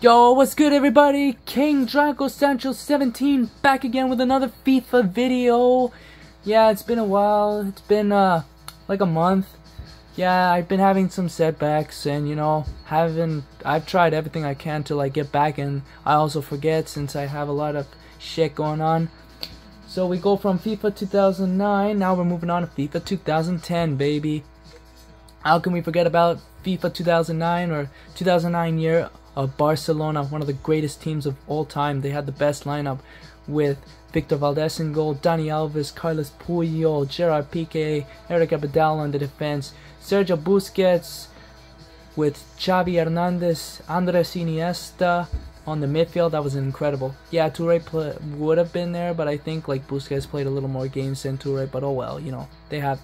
Yo, what's good everybody? King Draco Sancho 17 back again with another FIFA video. Yeah, it's been a while. It's been like a month. Yeah, I've been having some setbacks and I've tried everything I can to like get back, and I also forget since I have a lot of shit going on. So we go from FIFA 2009, now we're moving on to FIFA 2010, baby. How can we forget about FIFA 2009 or 2009 year of Barcelona, one of the greatest teams of all time. They had the best lineup with Victor Valdés in goal, Dani Alves, Carlos Puyol, Gerard Piqué, Eric Abidal on the defense, Sergio Busquets with Xavi Hernandez, Andres Iniesta on the midfield. That was incredible. Yeah, Touré would have been there, but I think like Busquets played a little more games than Touré, but oh well, they had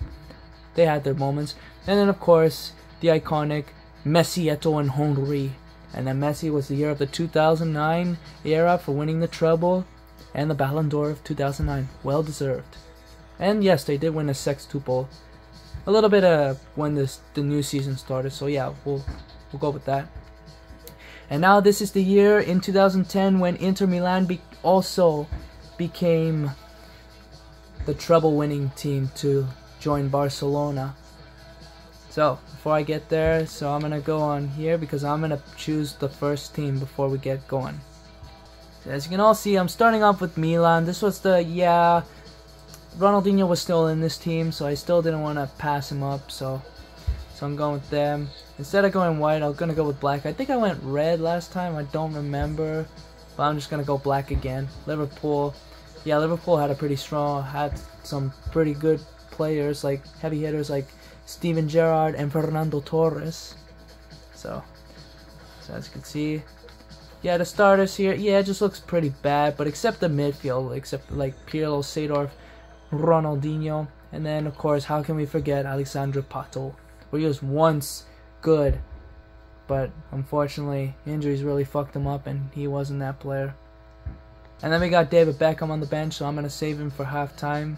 their moments. And then of course the iconic Messi, Eto'o, and Henry. And then Messi was the year of the 2009 era for winning the treble and the Ballon d'Or of 2009. Well deserved. And yes, they did win a sextuple a little bit when the new season started. So yeah, we'll go with that. And now this is the year in 2010 when Inter Milan also became the treble winning team to join Barcelona. So before I get there, so I'm gonna go on here because I'm gonna choose the first team before we get going. So as you can all see, I'm starting off with Milan. This was Ronaldinho was still in this team, so I still didn't want to pass him up. So I'm going with them. Instead of going white, I'm gonna go with black. I think I went red last time. I don't remember, but I'm just gonna go black again. Liverpool. Yeah, Liverpool had some pretty good players, like heavy hitters, like Steven Gerrard and Fernando Torres. So as you can see, yeah, the starters here, yeah, it just looks pretty bad, but except the midfield, except like Pirlo, Seedorf, Ronaldinho, and then of course, how can we forget Alexandre Pato, who he was once good, but unfortunately injuries really fucked him up and he wasn't that player. And then we got David Beckham on the bench, so I'm gonna save him for halftime.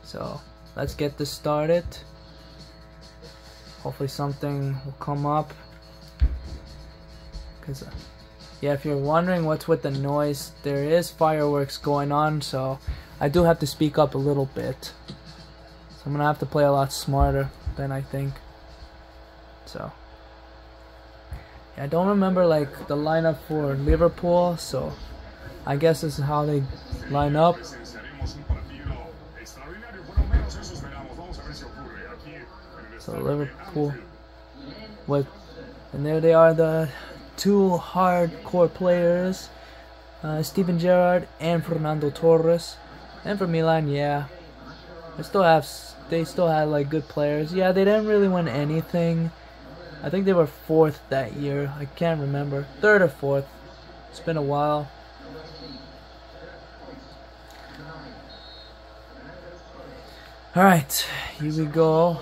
So let's get this started. Hopefully something will come up. Cause yeah, if you're wondering what's with the noise, there is fireworks going on, so I do have to speak up a little bit. So I'm gonna have to play a lot smarter than I think. So yeah, I don't remember like the lineup for Liverpool, so I guess this is how they line up. So Liverpool and there they are, the two hardcore players, Steven Gerrard and Fernando Torres. And for Milan, yeah, they still had like good players. Yeah, they didn't really win anything. I think they were 4th that year. I can't remember, 3rd or 4th. It's been a while. Alright, here we go.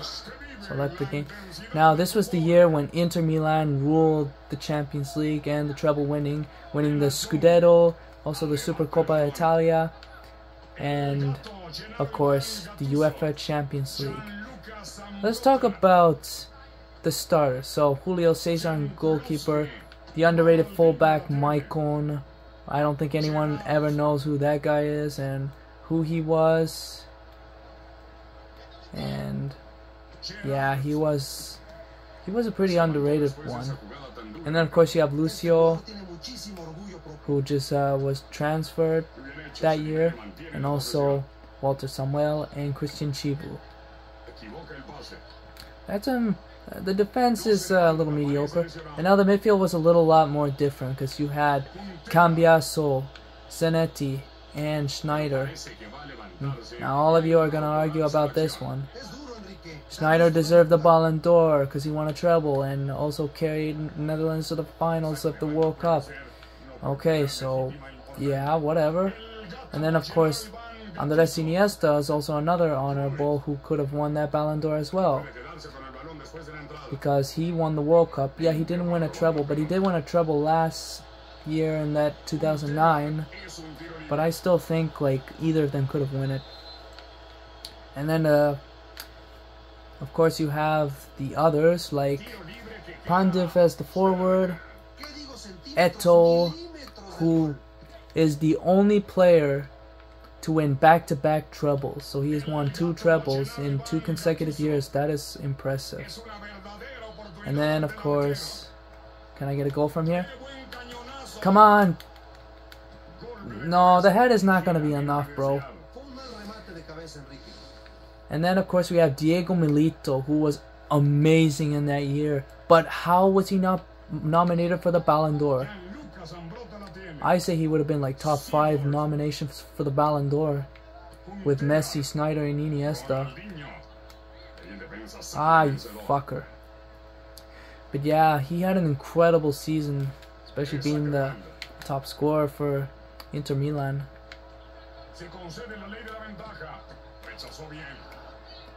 Select the game. Now this was the year when Inter Milan ruled the Champions League and the treble, winning the Scudetto, also the Supercoppa Italia, and of course the UEFA Champions League. Let's talk about the starters. So Julio Cesar, goalkeeper, the underrated fullback Maicon. I don't think anyone ever knows who that guy is and who he was. And yeah, he was a pretty underrated one. And then of course you have Lucio, who just was transferred that year, and also Walter Samuel and Christian Chivu. The defense is a little mediocre, and now the midfield was a lot more different because you had Cambiaso, Zanetti, and Schneider. Now all of you are gonna argue about this one. Schneider deserved the Ballon d'Or because he won a treble and also carried Netherlands to the finals of the World Cup. Okay, so yeah, whatever. And then of course Andres Iniesta is also another honorable who could have won that Ballon d'Or as well, because he won the World Cup. Yeah, he didn't win a treble, but he did win a treble last year in that 2009. But I still think like either of them could have won it. And then of course you have the others like Pandev as the forward, Eto'o, who is the only player to win back-to-back trebles. So he has won 2 trebles in 2 consecutive years. That is impressive. And then, of course, can I get a goal from here? Come on! No, the head is not going to be enough, bro. And then, of course, we have Diego Milito, who was amazing in that year. But how was he not nominated for the Ballon d'Or? I say he would have been like top 5 nominations for the Ballon d'Or with Messi, Snyder, and Iniesta. Ah, you fucker. But yeah, he had an incredible season, especially being the top scorer for Inter Milan.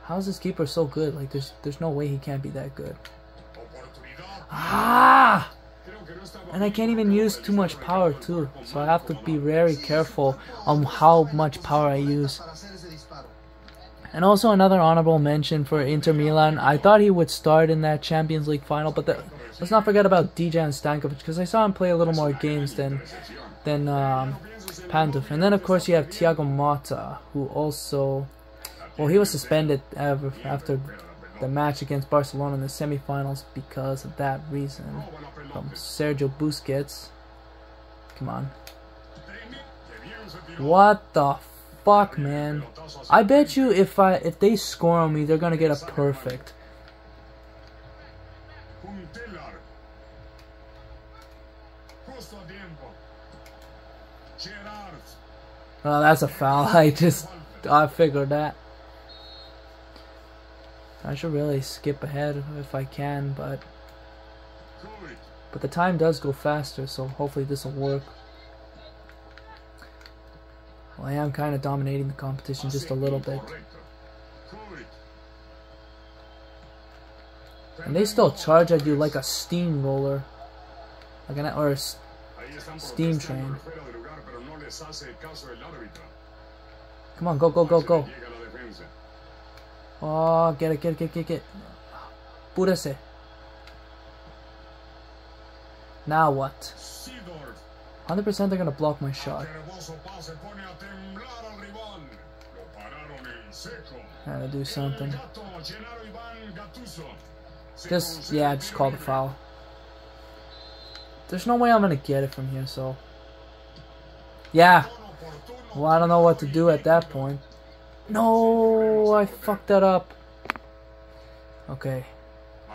How's this keeper so good? Like, there's no way he can't be that good. Ah! And I can't even use too much power too, so I have to be very careful on how much power I use. And also another honorable mention for Inter Milan. I thought he would start in that Champions League final, but let's not forget about Dejan Stankovic, because I saw him play a little more games than Pandev. And then of course you have Thiago Motta, who also, well, he was suspended after the match against Barcelona in the semifinals because of that reason. From Sergio Busquets. Come on. What the fuck, man? I bet you if they score on me, they're gonna get a perfect. Oh, that's a foul. I figured that. I should really skip ahead if I can, but the time does go faster, so hopefully this will work. Well, I am kind of dominating the competition just a little bit. And they still charge at you like a steamroller. Or a steam train. Come on, go, go, go, go. Oh, get it. Púrese. Now what? 100% they're gonna block my shot. Gotta do something. Just call the foul. There's no way I'm gonna get it from here, so. Yeah. Well, I don't know what to do at that point. No, I fucked that up. Okay.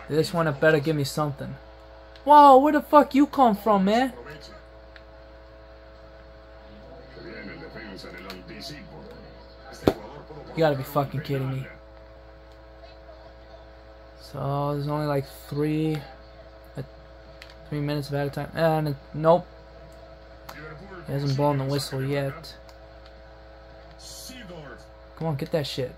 This one had better give me something. Whoa, where the fuck you come from, man? You gotta be fucking kidding me. So there's only like 3 minutes of added time. And nope. He hasn't blown the whistle yet. Come on, get that shit.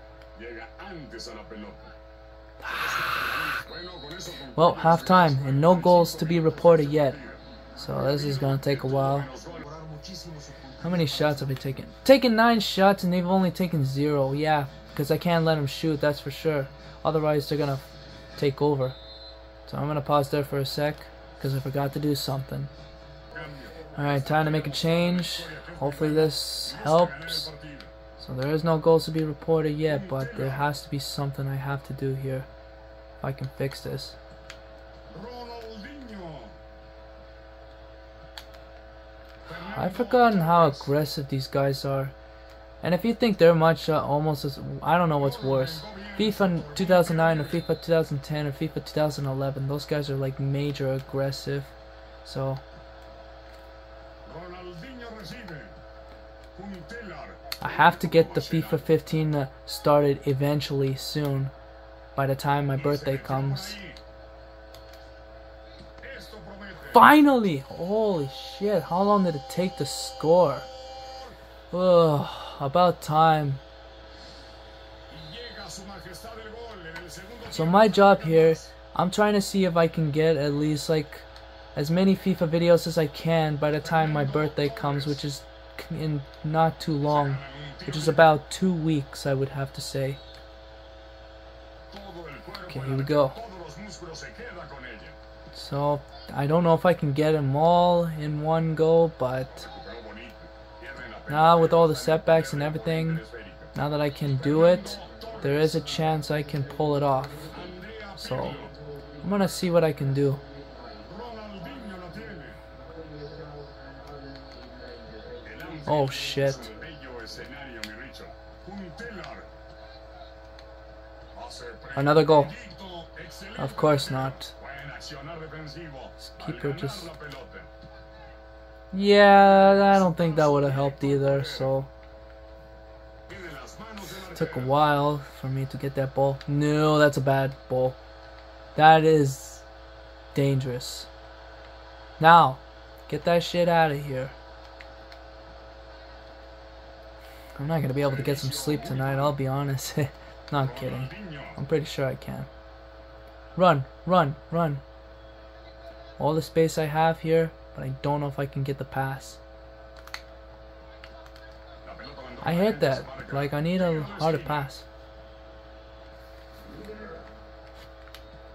Well, half time and no goals to be reported yet. So this is gonna take a while. How many shots have I taken? Taken 9 shots and they've only taken 0. Yeah, because I can't let them shoot, that's for sure. Otherwise they're gonna take over. So I'm gonna pause there for a sec because I forgot to do something. Alright, time to make a change. Hopefully this helps. So there is no goals to be reported yet, but there has to be something I have to do here if I can fix this. I've forgotten how aggressive these guys are. And if you think they're much almost as, I don't know what's worse, FIFA 2009 or FIFA 2010 or FIFA 2011, those guys are like major aggressive. So I have to get the FIFA 15 started eventually soon, by the time my birthday comes. Finally! Holy shit, how long did it take to score? Ugh, about time. So my job here, I'm trying to see if I can get at least like as many FIFA videos as I can by the time my birthday comes, which is in not too long, which is about 2 weeks, I would have to say. Okay, here we go. So I don't know if I can get them all in one go, but now with all the setbacks and everything, now that I can do it, there is a chance I can pull it off. So I'm gonna see what I can do. Oh shit. Another goal. Of course not. This keeper just... Yeah, I don't think that would have helped either, so... It took a while for me to get that ball. No, that's a bad ball. That is dangerous. Now, get that shit out of here. I'm not gonna be able to get some sleep tonight, I'll be honest. Not kidding. I'm pretty sure I can. Run, run, run. All the space I have here, but I don't know if I can get the pass. I hit that. Like, I need a harder pass.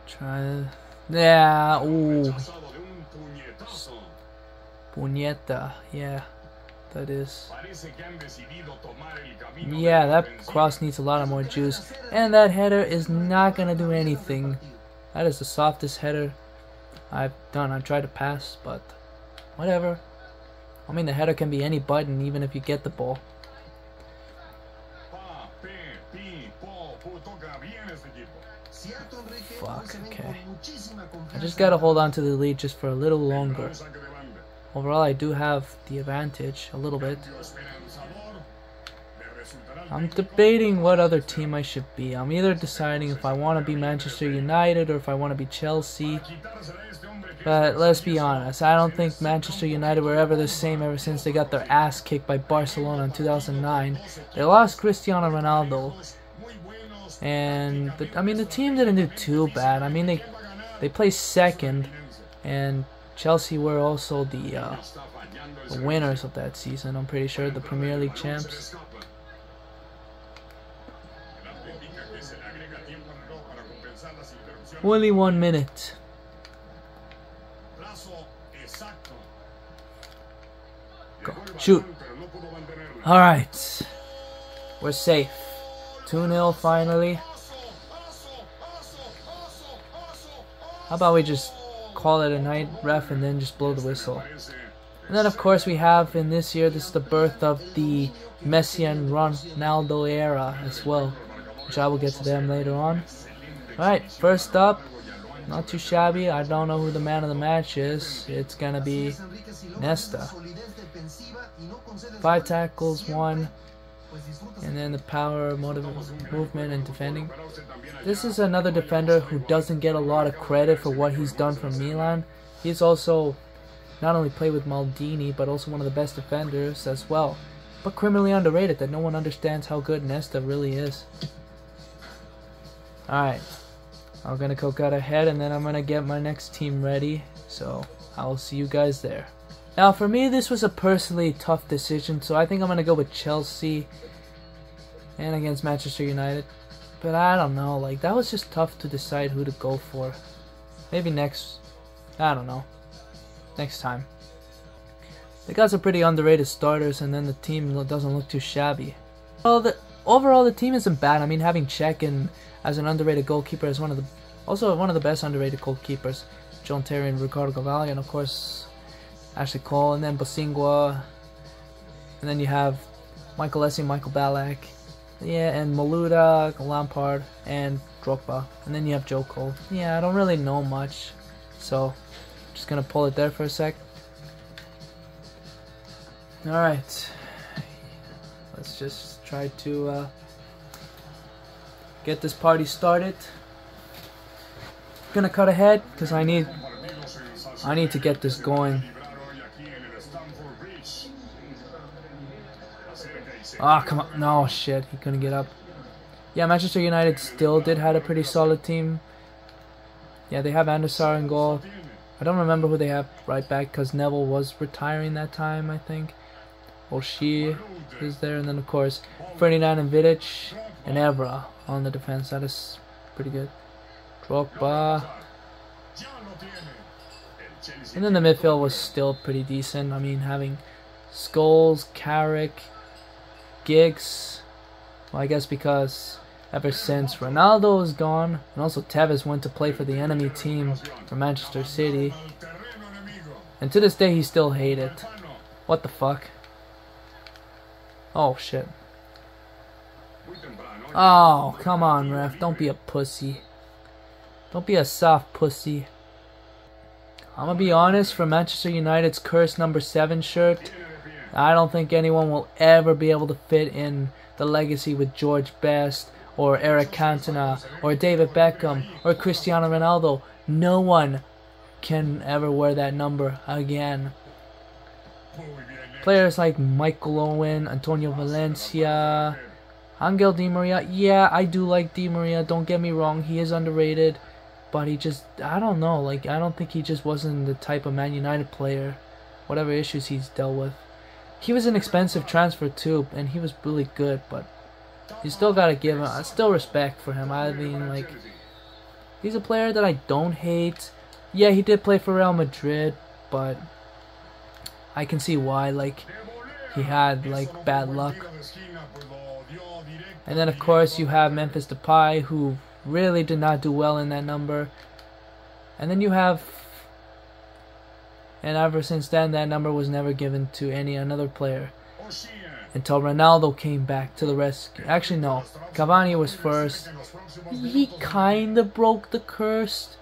Try. Yeah, ooh. Puñeta, yeah. That is. Yeah, that cross needs a lot of more juice. And that header is not gonna do anything. That is the softest header I've done. I tried to pass, but whatever. I mean, the header can be any button, even if you get the ball. Fuck, okay. I just gotta hold on to the lead just for a little longer. Overall, I do have the advantage a little bit. I'm debating what other team I should be. I'm either deciding if I want to be Manchester United or if I want to be Chelsea. But let's be honest, I don't think Manchester United were ever the same ever since they got their ass kicked by Barcelona in 2009. They lost Cristiano Ronaldo. And, I mean, the team didn't do too bad. I mean, they placed second, and Chelsea were also the winners of that season, I'm pretty sure, the Premier League champs. Only 1 minute. Go. Shoot. Alright. We're safe. 2-0 finally. How about we just call it a night, ref, and then just blow the whistle. And then of course we have in this year, this is the birth of the Messi and Ronaldo era as well, which I will get to them later on. Alright, first up, not too shabby. I don't know who the man of the match is. It's gonna be Nesta. 5 tackles, 1, and then the power, movement, and defending. This is another defender who doesn't get a lot of credit for what he's done for Milan. He's also not only played with Maldini, but also one of the best defenders as well. But criminally underrated, that no one understands how good Nesta really is. Alright, I'm gonna cook out ahead, and then I'm gonna get my next team ready. So I'll see you guys there. Now for me, this was a personally tough decision, so I think I'm gonna go with Chelsea and against Manchester United. But I don't know, like, that was just tough to decide who to go for. Maybe next, I don't know, next time. They got some pretty underrated starters, and then the team doesn't look too shabby. Well, overall the team isn't bad. I mean, having Cech as an underrated goalkeeper is one of the best underrated goalkeepers. John Terry and Ricardo Gavalli, and of course Ashley Cole, and then Bosingwa, and then you have Michael Essien, Michael Ballack, yeah, and Maluda, Lampard, and Drogba, and then you have Joe Cole. Yeah, I don't really know much, so just gonna pull it there for a sec. Alright, let's just try to get this party started. Gonna cut ahead because I need to get this going. Ah, come on. No, shit. He couldn't get up. Yeah, Manchester United still did have a pretty solid team. Yeah, they have Andersar in goal. I don't remember who they have right back because Neville was retiring that time, I think. Oshie is there. And then, of course, Ferdinand and Vidic and Evra on the defense. That is pretty good. Drogba. And then the midfield was still pretty decent. I mean, having Scholes, Carrick, Giggs. Well, I guess because ever since Ronaldo is gone, and also Tevez went to play for the enemy team for Manchester City. And to this day, he still hates it. What the fuck? Oh, shit. Oh, come on, ref. Don't be a pussy. Don't be a soft pussy. I'm gonna be honest, for Manchester United's cursed number 7 shirt, I don't think anyone will ever be able to fit in the legacy with George Best, or Eric Cantona, or David Beckham, or Cristiano Ronaldo. No one can ever wear that number again. Players like Michael Owen, Antonio Valencia, Angel Di Maria. Yeah, I do like Di Maria, don't get me wrong, he is underrated. But he just, I don't know, like, I don't think he just wasn't the type of Man United player. Whatever issues he's dealt with. He was an expensive transfer too, and he was really good, but you still gotta give him, I still respect for him. I mean, like, he's a player that I don't hate. Yeah, he did play for Real Madrid, but I can see why, like, he had, like, bad luck. And then, of course, you have Memphis Depay, who really did not do well in that number. And then you have, and ever since then, that number was never given to another player until Ronaldo came back to the rescue. Actually, no, Cavani was first. He kind of broke the curse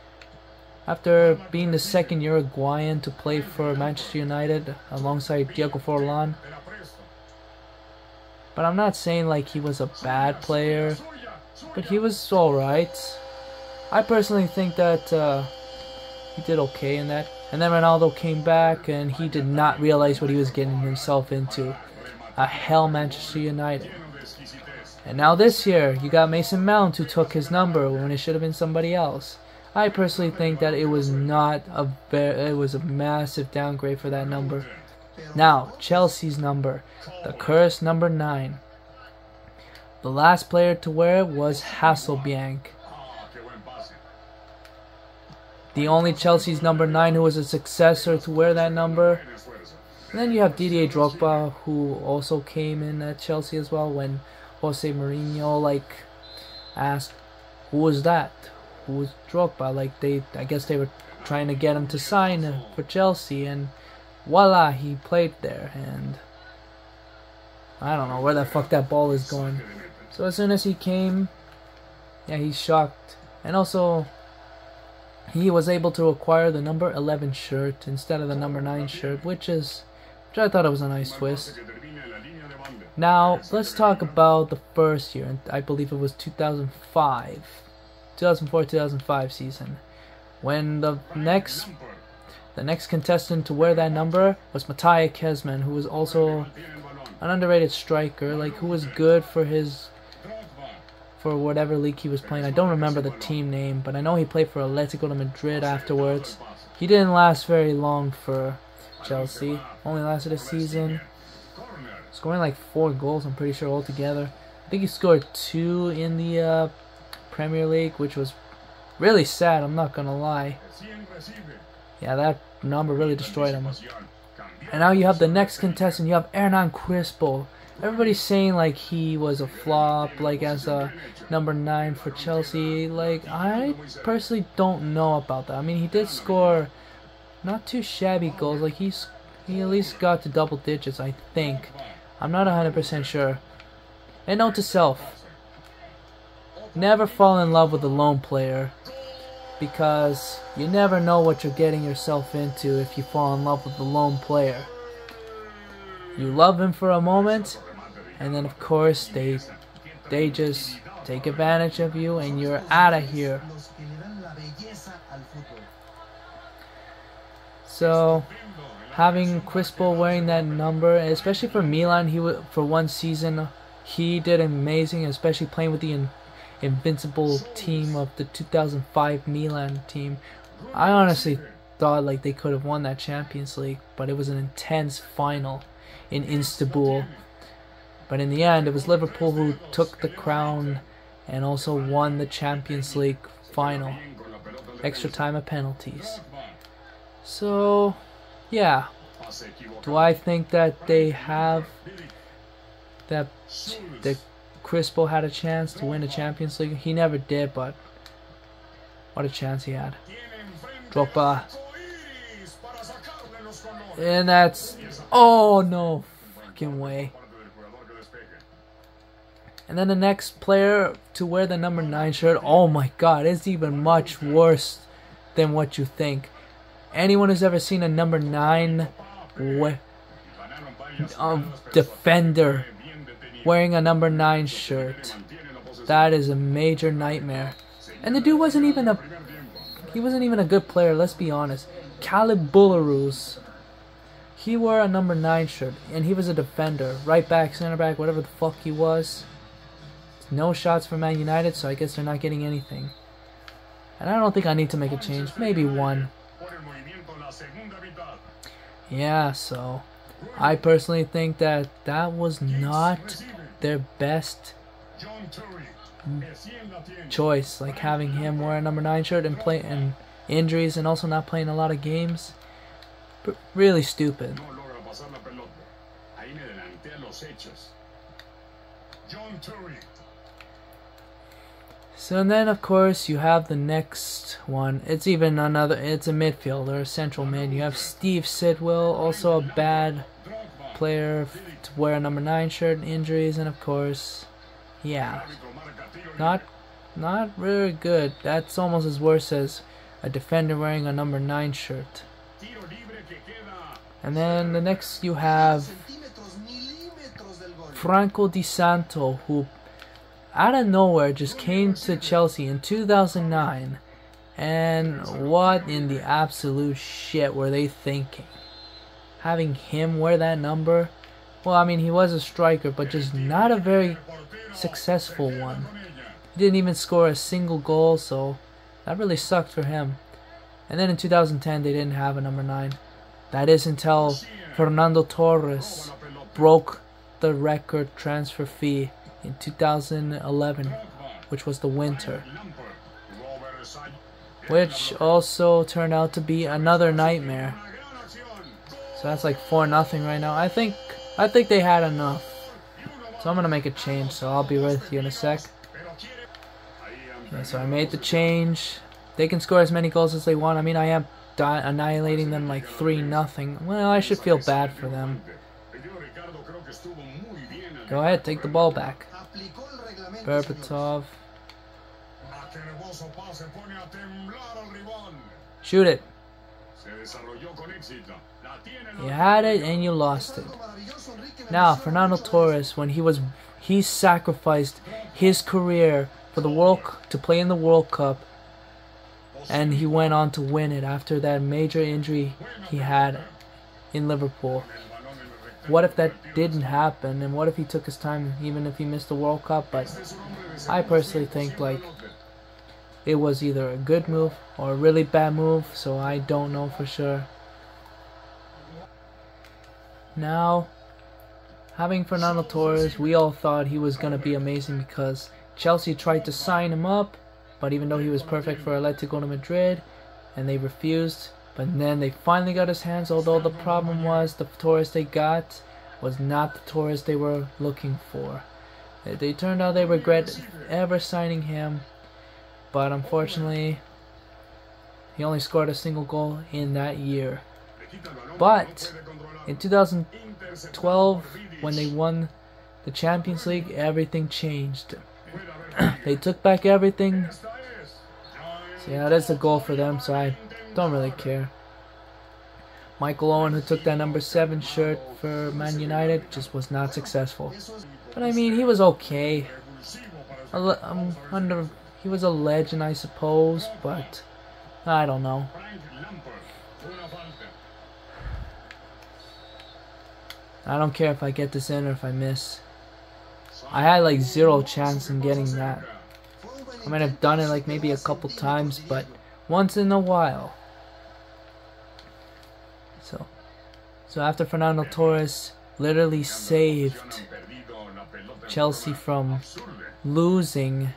after being the second Uruguayan to play for Manchester United alongside Diego Forlan. But I'm not saying like he was a bad player, but he was alright. I personally think that he did okay in that. And then Ronaldo came back and he did not realize what he was getting himself into. A hell Manchester United. And now this year, you got Mason Mount who took his number when it should have been somebody else. I personally think that it was not it was a massive downgrade for that number. Now, Chelsea's number, the cursed number 9. The last player to wear it was Hasselbank. The only Chelsea's number 9 who was a successor to wear that number. And then you have Didier Drogba, who also came in at Chelsea as well when Jose Mourinho asked, who was that? Who was Drogba? I guess they were trying to get him to sign for Chelsea, and voila, he played there, and I don't know where the fuck that ball is going. So as soon as he came, yeah, he's shocked. And also, he was able to acquire the number 11 shirt instead of the number 9 shirt, which I thought it was a nice twist. Now, let's talk about the first year. I believe it was 2004-2005 season, when the next contestant to wear that number was Mattia Kezman, who was also an underrated striker, who was good for whatever league he was playing. I don't remember the team name, but I know he played for Atletico de Madrid afterwards. He didn't last very long for Chelsea, only lasted a season, scoring 4 goals, I'm pretty sure, altogether. I think he scored 2 in the Premier League, which was really sad, I'm not gonna lie. Yeah, that number really destroyed him. And now you have the next contestant, you have Hernan Crespo. Everybody's saying he was a flop, as a number 9 for Chelsea. I personally don't know about that. I mean, he did score not too shabby goals. He at least got to double digits, I think. I'm not 100% sure. And note to self, never fall in love with a lone player, because you never know what you're getting yourself into if you fall in love with a lone player. You love him for a moment, and then of course they just take advantage of you and you're out of here. So having Crespo wearing that number, especially for Milan, for one season he did amazing, especially playing with the invincible team of the 2005 Milan team. I honestly thought they could have won that Champions League, but it was an intense final in Istanbul. But in the end, it was Liverpool who took the crown and also won the Champions League final. Extra time of penalties. So, yeah. Do I think that they have that Crispo had a chance to win the Champions League? He never did, but what a chance he had. Drogba. And that's... Oh, no fucking way. And then the next player to wear the number 9 shirt, oh my god, it's even much worse than what you think. Anyone who's ever seen a number 9 defender wearing a number 9 shirt, that is a major nightmare. And the dude wasn't even a good player, let's be honest. Caleb Bullarus, he wore a number 9 shirt, and he was a defender, right back, center back, whatever the fuck he was. No shots for Man United, so I guess they're not getting anything. And I don't think I need to make a change. Maybe one. Yeah, so I personally think that that was not their best choice. Like having him wear a number 9 shirt and play and injuries and also not playing a lot of games. Really stupid. So then, of course, you have the next one. It's even another. It's a midfielder, a central mid. You have Steve Sidwell, also a bad player to wear a number 9 shirt. Injuries, and of course, yeah, not very good. That's almost as worse as a defender wearing a number 9 shirt. And then the next you have Franco Di Santo, who out of nowhere just came to Chelsea in 2009, and what in the absolute shit were they thinking? Having him wear that number? Well, I mean, he was a striker, but just not a very successful one. He didn't even score a single goal, so that really sucked for him. And then in 2010, they didn't have a number 9. That is until Fernando Torres broke the record transfer fee in 2011, which was the winter, which also turned out to be another nightmare. So that's like 4-0 right now. I think they had enough, so I'm gonna make a change. So I'll be with you in a sec. Okay, so I made the change. They can score as many goals as they want. I mean, I am annihilating them like 3-0. Well, I should feel bad for them. Go ahead, take the ball back. Berbatov. Shoot it. You had it and you lost it. Now, Fernando Torres, when he sacrificed his career for the to play in the World Cup, and he went on to win it after that major injury he had in Liverpool. What if that didn't happen, and what if he took his time, even if he missed the World Cup? But I personally think like it was either a good move or a really bad move, so I don't know for sure. Now, having Fernando Torres, we all thought he was going to be amazing because Chelsea tried to sign him up, but even though he was perfect for Atletico de Madrid, and they refused. But then they finally got his hands, although the problem was the Torres they got was not the Torres they were looking for. They turned out they regret ever signing him, but unfortunately he only scored a single goal in that year. But in 2012, when they won the Champions League, everything changed. They took back everything. So yeah, that's a goal for them, so I don't really care. Michael Owen, who took that number 7 shirt for Man United, just was not successful. But I mean, he was okay. He was a legend, I suppose, but I don't know. I don't care if I get this in or if I miss. I had like 0 chance in getting that. I might have done it like maybe a couple times, but once in a while. So after Fernando Torres literally saved Chelsea from losing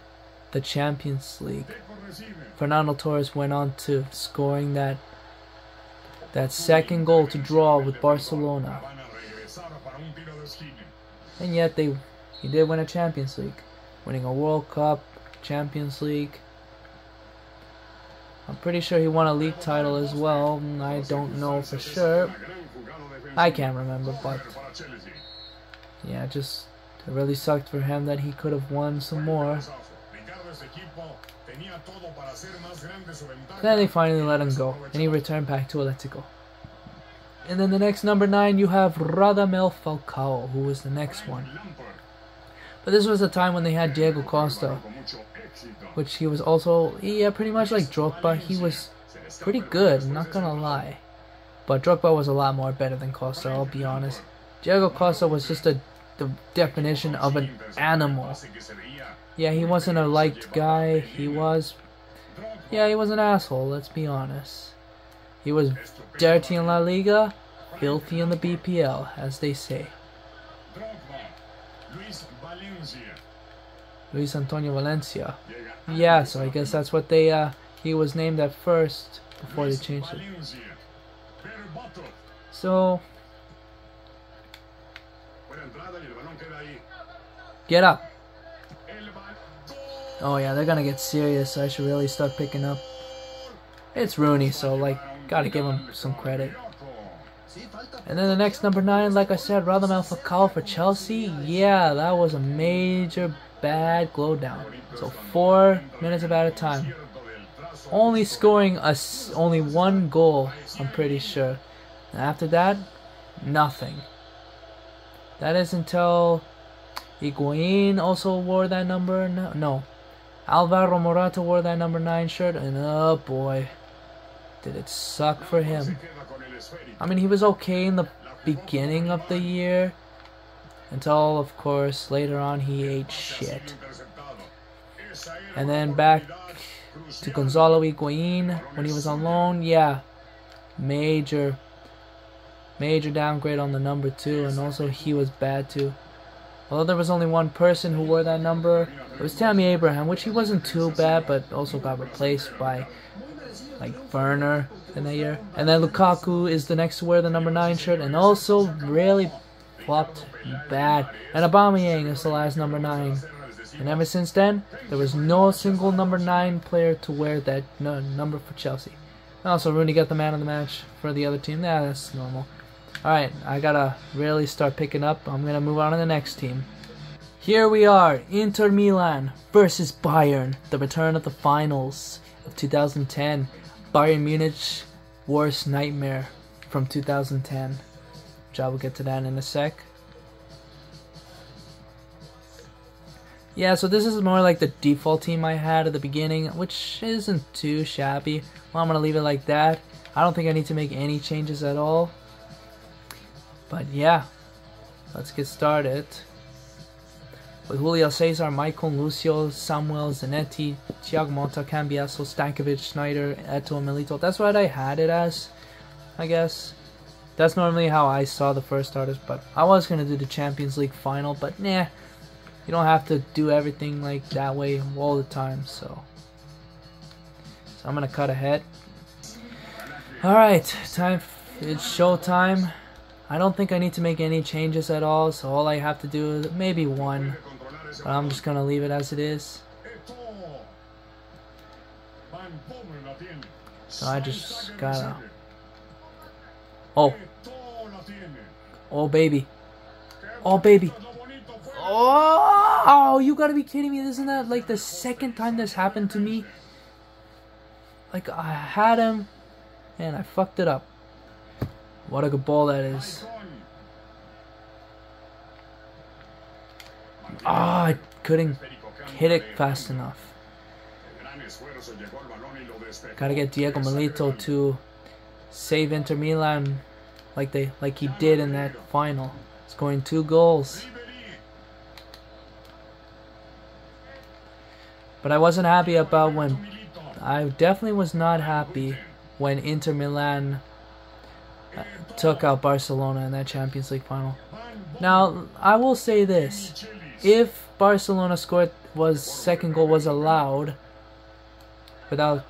the Champions League, Fernando Torres went on to scoring that that second goal to draw with Barcelona. And yet he did win a Champions League, winning a World Cup, Champions League. I'm pretty sure he won a league title as well. I don't know for sure. I can't remember, but yeah, it really sucked for him that he could have won some more. Then they finally let him go, and he returned back to Atletico. And then the next number 9, you have Radamel Falcao, who was the next one. But this was a time when they had Diego Costa, which he was also, yeah, pretty much like Drogba. He was pretty good, I'm not gonna lie. But Drogba was a lot more better than Costa, I'll be honest. Diego Costa was just the definition of an animal. Yeah, he wasn't a liked guy. He was an asshole, let's be honest. He was dirty in La Liga, filthy in the BPL, as they say. Luis Antonio Valencia. Yeah, so I guess that's what he was named at first before they changed it. So, get up. Oh yeah, they're gonna get serious, so I should really start picking up. It's Rooney, so like, gotta give him some credit. And then the next number 9, like I said, Radamel Falcao for Chelsea. Yeah, that was a major bad glow down. So 4 minutes of added time. Only scoring only 1 goal, I'm pretty sure. And after that, nothing. That is until Higuain also wore that number. No. Alvaro Morata wore that number 9 shirt, and oh boy, did it suck for him. I mean, he was okay in the beginning of the year, until, of course, later on he ate shit. And then back to Gonzalo Higuain when he was on loan. Yeah, major downgrade on the number 2, and also he was bad too. Although there was only one person who wore that number, it was Tammy Abraham, which he wasn't too bad, but also got replaced by like Werner in that year. And then Lukaku is the next to wear the number 9 shirt, and also really flopped bad. And Aubameyang is the last number 9. And ever since then, there was no single number 9 player to wear that number for Chelsea. And also Rooney got the man of the match for the other team. Yeah, that's normal. Alright, I gotta really start picking up. I'm gonna move on to the next team. Here we are, Inter Milan versus Bayern, the return of the finals of 2010. Bayern Munich worst nightmare from 2010. Which I will get to that in a sec. Yeah, so this is more like the default team I had at the beginning, which isn't too shabby. Well, I'm gonna leave it like that. I don't think I need to make any changes at all. But yeah, let's get started. With Julio Cesar, Michael, Lucio, Samuel, Zanetti, Thiago Motta, Cambiasso, Stankovic, Schneider, Eto'o, Milito. That's what I had it as, I guess. That's normally how I saw the first starters, but I was going to do the Champions League final, but nah. You don't have to do everything like that way all the time, so I'm going to cut ahead. Alright, it's showtime. I don't think I need to make any changes at all, so all I have to do is maybe one, but I'm just gonna leave it as it is. So I just gotta... Oh baby. Oh baby. Oh, you gotta be kidding me. Isn't that like the second time this happened to me? Like, I had him and I fucked it up. What a good ball that is. Ah, I couldn't hit it fast enough. Gotta get Diego Milito to save Inter Milan like he did in that final, scoring 2 goals. But I wasn't happy about when... I definitely was not happy when Inter Milan took out Barcelona in that Champions League final. Now, I will say this. If Barcelona second goal was allowed without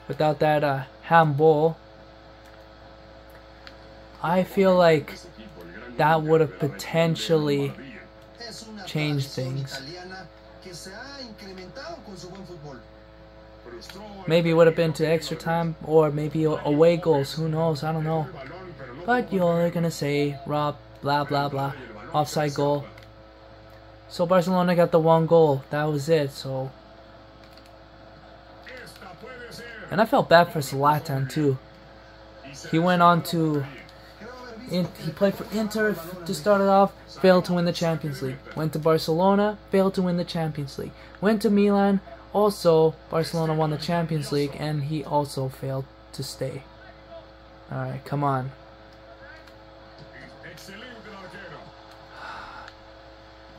that handball, I feel like that would have potentially changed things. Maybe it would have been to extra time, or maybe away goals. Who knows? I don't know. But you're gonna say, Rob, blah blah blah, offside goal. So Barcelona got the 1 goal. That was it. So, and I felt bad for Zlatan too. He went on to, he played for Inter to start it off, failed to win the Champions League. Went to Barcelona, failed to win the Champions League. Went to Milan, also Barcelona won the Champions League, and he also failed to stay. Alright, come on.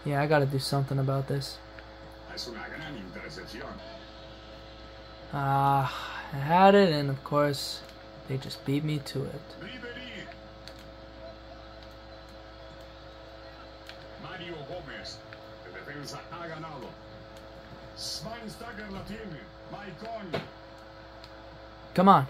Yeah, I gotta do something about this. I had it, and of course, they just beat me to it. Come on.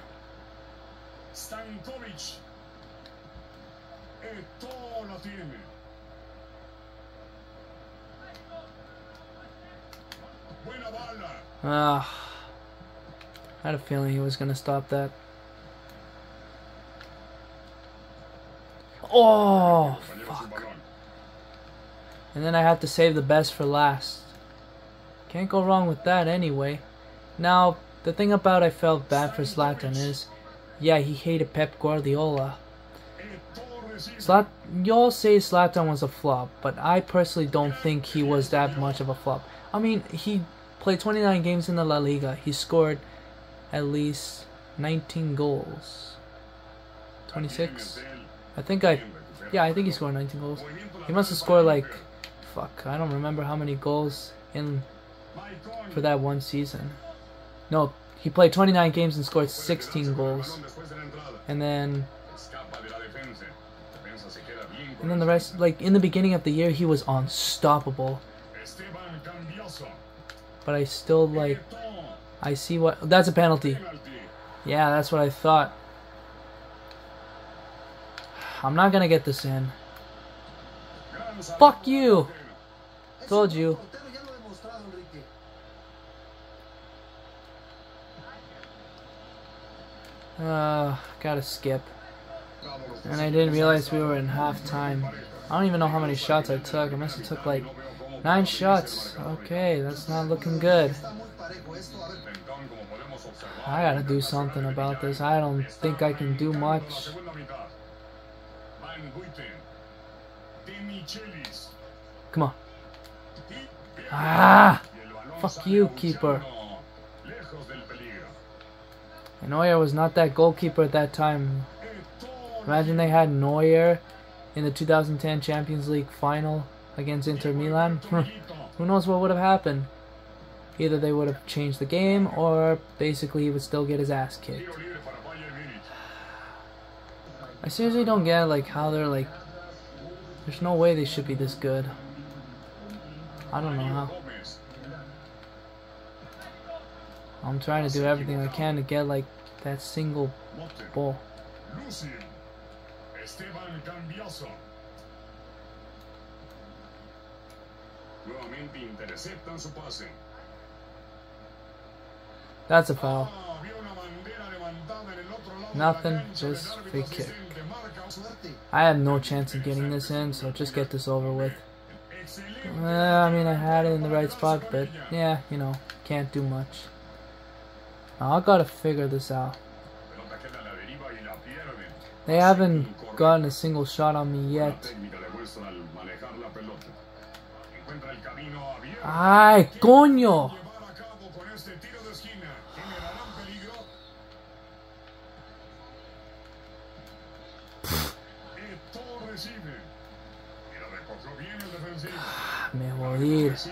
I had a feeling he was going to stop that. Oh, fuck. And then I had to save the best for last. Can't go wrong with that anyway. Now, the thing about I felt bad for Zlatan is, yeah, he hated Pep Guardiola. Y'all say Zlatan was a flop, but I personally don't think he was that much of a flop. I mean, he played 29 games in the La Liga. He scored at least 19 goals. 26? I think he scored 19 goals. He must have scored like, fuck, I don't remember how many goals for that one season. No, he played 29 games and scored 16 goals. And then the rest, like in the beginning of the year, he was unstoppable. But I still like, I see what, that's a penalty. Yeah, that's what I thought. I'm not gonna get this in. Fuck you! Told you. Gotta skip. And I didn't realize we were in halftime. I don't even know how many shots I took. I must have took like 9 shots. Okay, that's not looking good. I gotta do something about this. I don't think I can do much. Come on. Ah! Fuck you, keeper. Neuer was not that goalkeeper at that time. Imagine they had Neuer in the 2010 Champions League final against Inter Milan. Who knows what would have happened? Either they would have changed the game, or basically he would still get his ass kicked. I seriously don't get like how they're like, there's no way they should be this good. I don't know how. I'm trying to do everything I can to get like that single ball. That's a foul. Nothing, just free kick. I had no chance of getting this in, so just get this over with. I mean, I had it in the right spot, but yeah, you know, can't do much. Now, I gotta figure this out. They haven't gotten a single shot on me yet. ¡Ay, coño! Me jodí.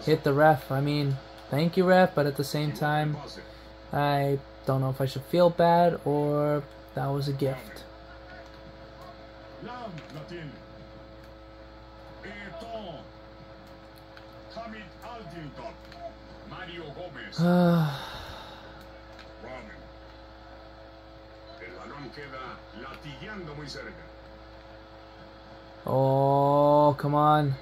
Hit the ref. I mean, thank you, ref, but at the same time, I don't know if I should feel bad or that was a gift. Oh, come on.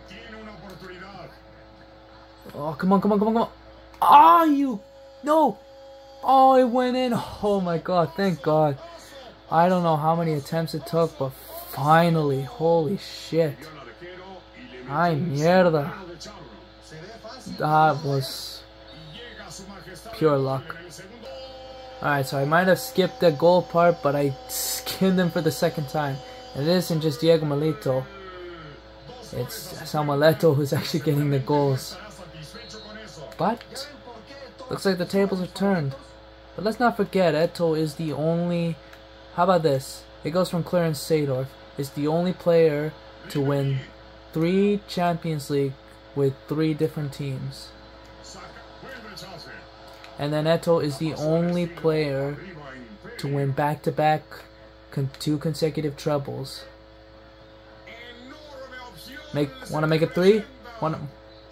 Oh, come on, come on, come on, come on. Ah, you. No. Oh, it went in. Oh my god, thank god. I don't know how many attempts it took, but finally. Holy shit. Ay, mierda. That was pure luck. Alright, so I might have skipped the goal part, but I skinned him for the second time. And it isn't just Diego Milito. It's Samuel Eto'o who's actually getting the goals. But looks like the tables are turned. But let's not forget, Eto'o is the only... How about this? It goes from Clarence Seedorf. Is the only player to win 3 Champions League with 3 different teams. And then Eto'o is the only player to win back-to-back 2 consecutive trebles. Want to make it 3?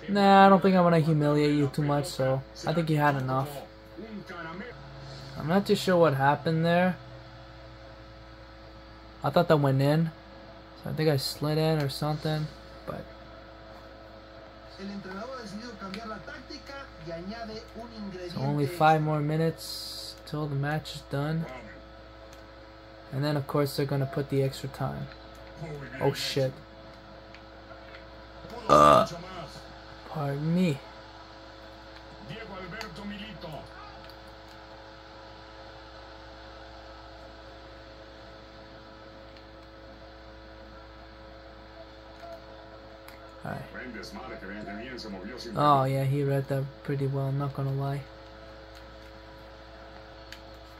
Nah, I don't think I want to humiliate you too much, so I think you had enough. I'm not too sure what happened there. I thought that went in, so I think I slid in or something, but... So only 5 more minutes till the match is done. And then of course they're gonna put the extra time. Oh shit. Pardon me. Alright. Oh yeah, he read that pretty well, I'm not gonna lie.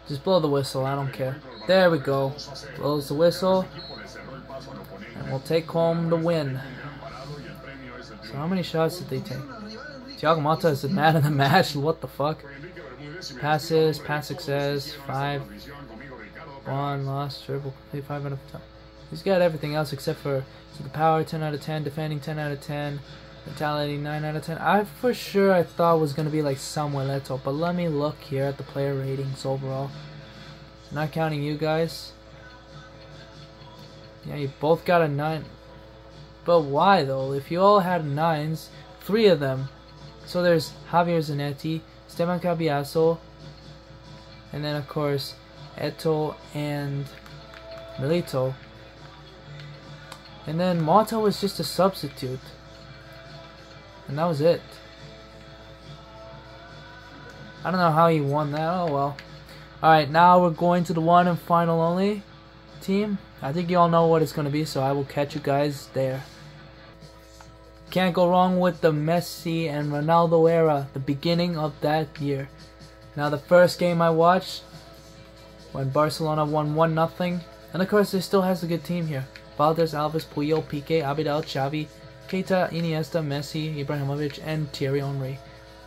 Just blow the whistle, I don't care. There we go. Blows the whistle. And we'll take home the win. So how many shots did they take? Thiago Motta is the man of the match, what the fuck? Passes, pass success, 5. 1, lost, triple, complete 5 out of 10. He's got everything else except for the power, 10 out of 10, defending 10 out of 10, mentality 9 out of 10. I thought was going to be like Samuel Eto'o, but let me look here at the player ratings overall. Not counting you guys. Yeah, you both got a 9. But why though? If you all had 9s, 3 of them. So there's Javier Zanetti, Esteban Cabiasso, and then of course Eto'o and Milito. And then Motta was just a substitute. And that was it. I don't know how he won that. Oh well. Alright, now we're going to the one and final only team. I think you all know what it's going to be, so I will catch you guys there. Can't go wrong with the Messi and Ronaldo era, the beginning of that year. Now the first game I watched, when Barcelona won 1-0, and of course there still has a good team here. Valdez, Alves, Puyol, Piqué, Abidal, Xavi, Keita, Iniesta, Messi, Ibrahimovic, and Thierry Henry.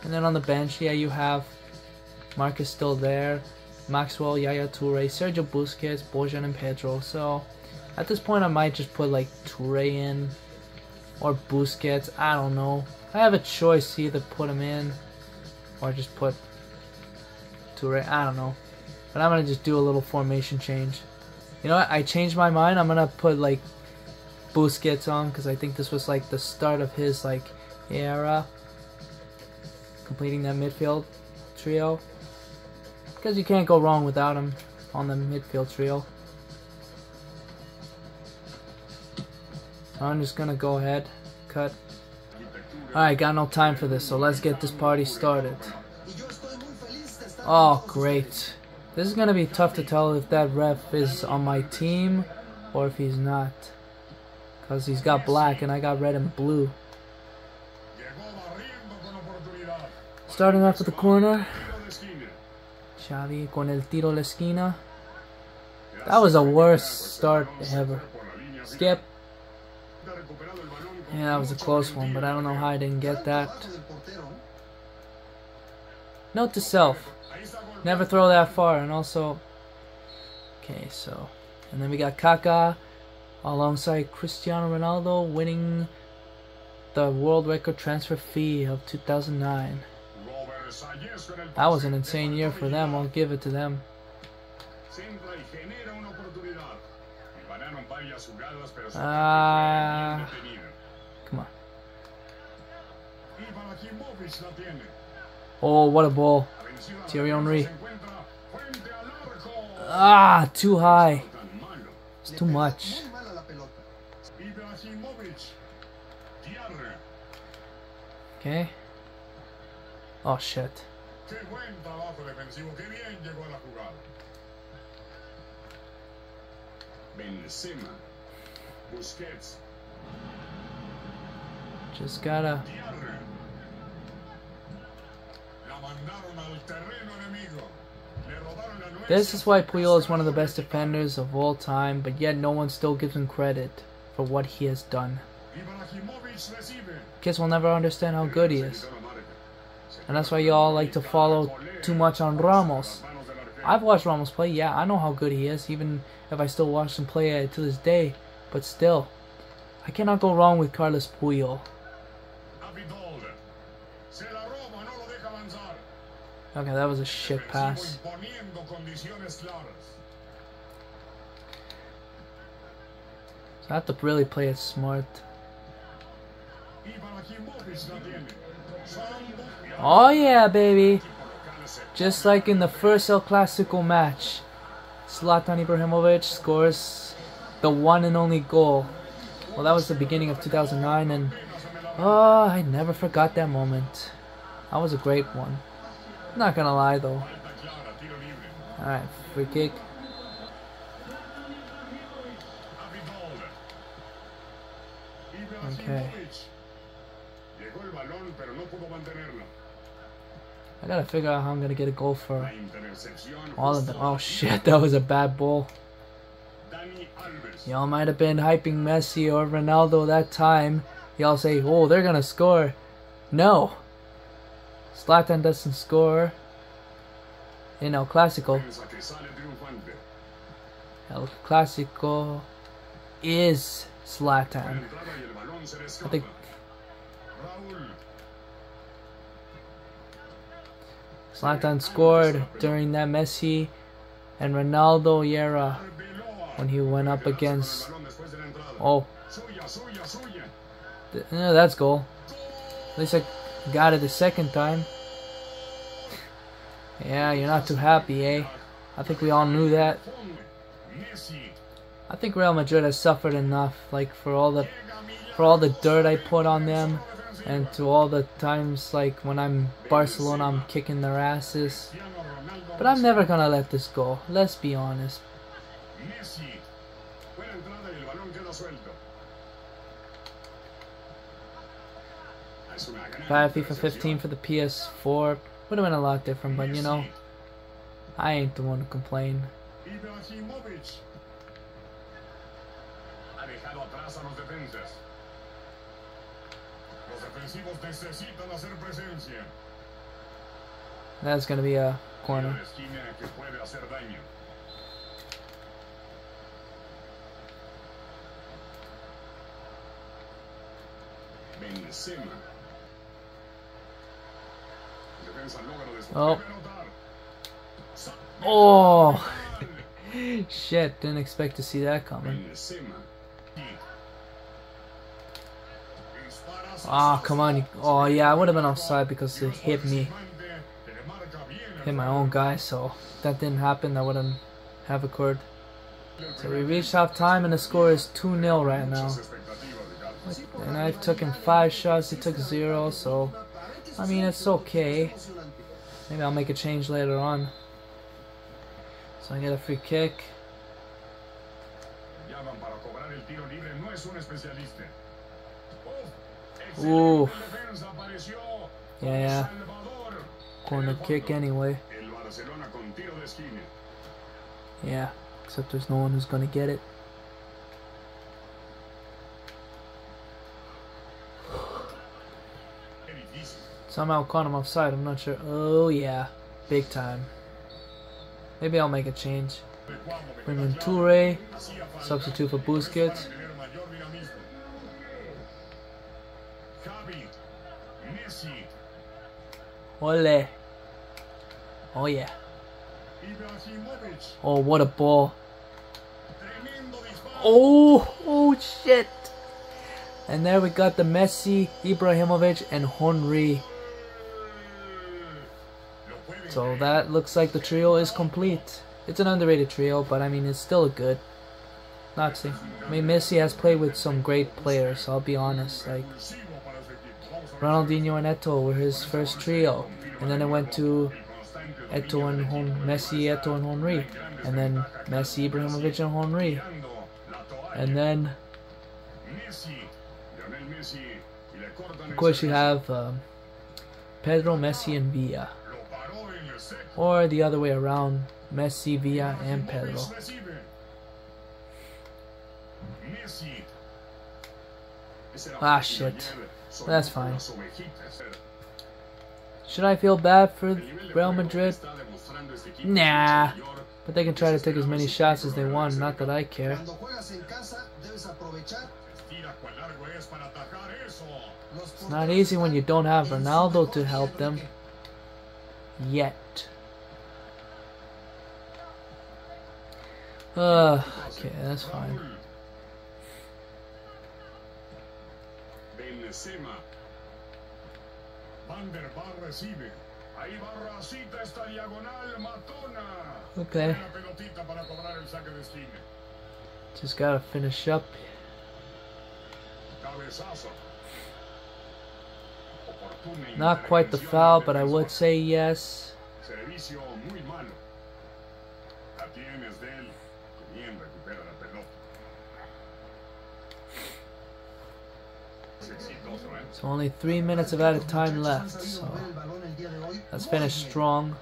And then on the bench, yeah, you have Marcus still there, Maxwell, Yaya Toure, Sergio Busquets, Bojan, and Pedro. So at this point I might just put like Toure in, or Busquets, I don't know. I have a choice to either put him in, or just put Toure, I don't know. But I'm going to just do a little formation change. You know what, I changed my mind, I'm going to put like Busquets on, because I think this was like the start of his like era. Completing that midfield trio. Because you can't go wrong without him on the midfield trio. I'm just gonna go ahead, cut. Alright, got no time for this, so let's get this party started. Oh, great. This is gonna be tough to tell if that ref is on my team or if he's not. Because he's got black and I got red and blue. Starting off with the corner. Xavi con el tiro la esquina. That was the worst start ever. Skip. Yeah, that was a close one, but I don't know how I didn't get that. Note to self. Never throw that far, and also... Okay, so... And then we got Kaká alongside Cristiano Ronaldo winning the world record transfer fee of 2009. That was an insane year for them, I'll give it to them. Come on. Oh, what a ball. Thierry Henry. Too high. It's too much. Okay. Oh, shit. Just gotta. This is why Puyol is one of the best defenders of all time, but yet no one still gives him credit for what he has done. Kids will never understand how good he is. And that's why y'all like to follow too much on Ramos. I've watched Ramos play, yeah, I know how good he is, even if I still watch him play to this day. But still, I cannot go wrong with Carlos Puyol. Okay, that was a shit pass. So I have to really play it smart. Oh yeah, baby. Just like in the first El Clasico match, Zlatan Ibrahimovic scores the one and only goal. Well, that was the beginning of 2009, and oh, I never forgot that moment. That was a great one. Not gonna lie though. Alright, free kick. Okay. I gotta figure out how I'm gonna get a goal for all of them. Oh shit, that was a bad ball. Y'all might have been hyping Messi or Ronaldo that time. Y'all say, oh, they're gonna score. No. Zlatan doesn't score in El Clasico. El Clasico is Zlatan. I think Zlatan scored during that Messi and Ronaldo era when he went up against. Oh, yeah, that's goal. At least I got it the second time. Yeah, you're not too happy, eh? I think we all knew that. I think Real Madrid has suffered enough, like for all the dirt I put on them, and to all the times like when I'm Barcelona, I'm kicking their asses. But I'm never gonna let this go. Let's be honest. If I had FIFA 15 for the PS4, would have been a lot different, but you know, I ain't the one to complain. That's gonna be a corner. Oh. Oh. Shit, didn't expect to see that coming. Ah, come on. Oh, yeah, I would have been offside because it hit me. Hit my own guy, so if that didn't happen, that wouldn't have occurred. So we reached half time and the score is 2-0 right now. And I took him 5 shots, he took 0, so I mean, it's okay. Maybe I'll make a change later on. So I get a free kick. Ooh. Yeah. Corner kick anyway. Yeah, except there's no one who's gonna get it. Somehow caught him offside, I'm not sure. Oh yeah, big time. Maybe I'll make a change. Bring in Toure, substitute for Busquets. Ole. Oh yeah. Oh, what a ball. Oh shit. And there we got the Messi, Ibrahimovic, and Henry. So that looks like the trio is complete. It's an underrated trio, but I mean, it's still good. Not saying. I mean, Messi has played with some great players, I'll be honest. Like, Ronaldinho and Eto'o were his first trio. And then it went to Messi, Eto'o, and Henry. And then Messi, Ibrahimovic, and Henry. And then, of course, you have Pedro, Messi, and Villa. Or the other way around, Messi, Villa, and Pedro. Ah, shit. That's fine. Should I feel bad for Real Madrid? Nah. But they can try to take as many shots as they want, not that I care. It's not easy when you don't have Ronaldo to help them. Yet. Okay, that's fine. Okay. Just gotta finish up. Not quite the foul, but I would say yes. So only 3 minutes of added time left, so let's finish strong.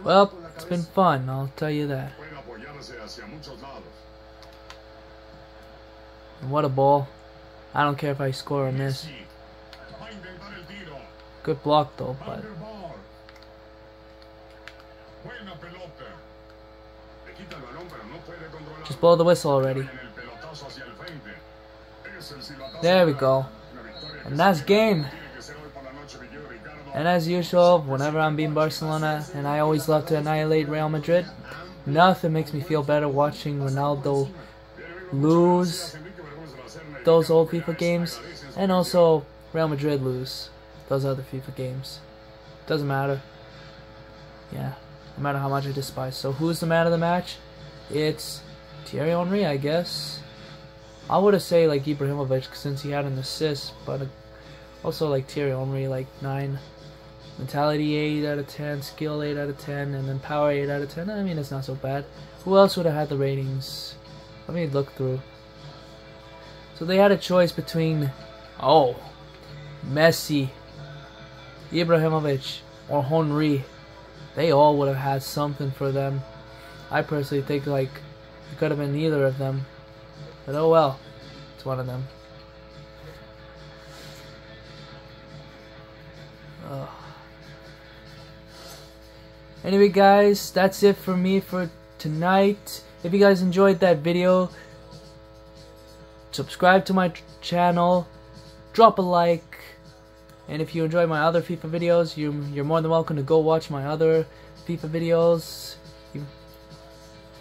Well, it's been fun, I'll tell you that. And what a ball. I don't care if I score or miss. Good block though, but just blow the whistle already. There we go. And that's game. And as usual, whenever I'm beating Barcelona, and I always love to annihilate Real Madrid, nothing makes me feel better watching Ronaldo lose those old FIFA games, and also Real Madrid lose those other FIFA games. Doesn't matter. Yeah, no matter how much I despise. So who's the man of the match? It's Thierry Henry, I guess. I would have said like Ibrahimovic since he had an assist, but also like Thierry Henry, like 9. Mentality 8 out of 10, skill 8 out of 10, and then power 8 out of 10. I mean, it's not so bad. Who else would have had the ratings? Let me look through. So they had a choice between, Messi, Ibrahimovic, or Henry. They all would have had something for them. I personally think like it could have been neither of them. But oh well, it's one of them. Anyway guys, that's it for me for tonight. If you guys enjoyed that video, subscribe to my channel, drop a like, and if you enjoy my other FIFA videos, you're more than welcome to go watch my other FIFA videos.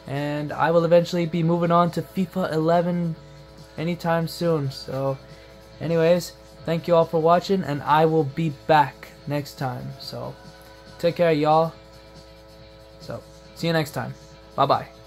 And I will eventually be moving on to FIFA 11 anytime soon. So anyways, thank you all for watching, and I will be back next time. So take care y'all. So see you next time. Bye bye.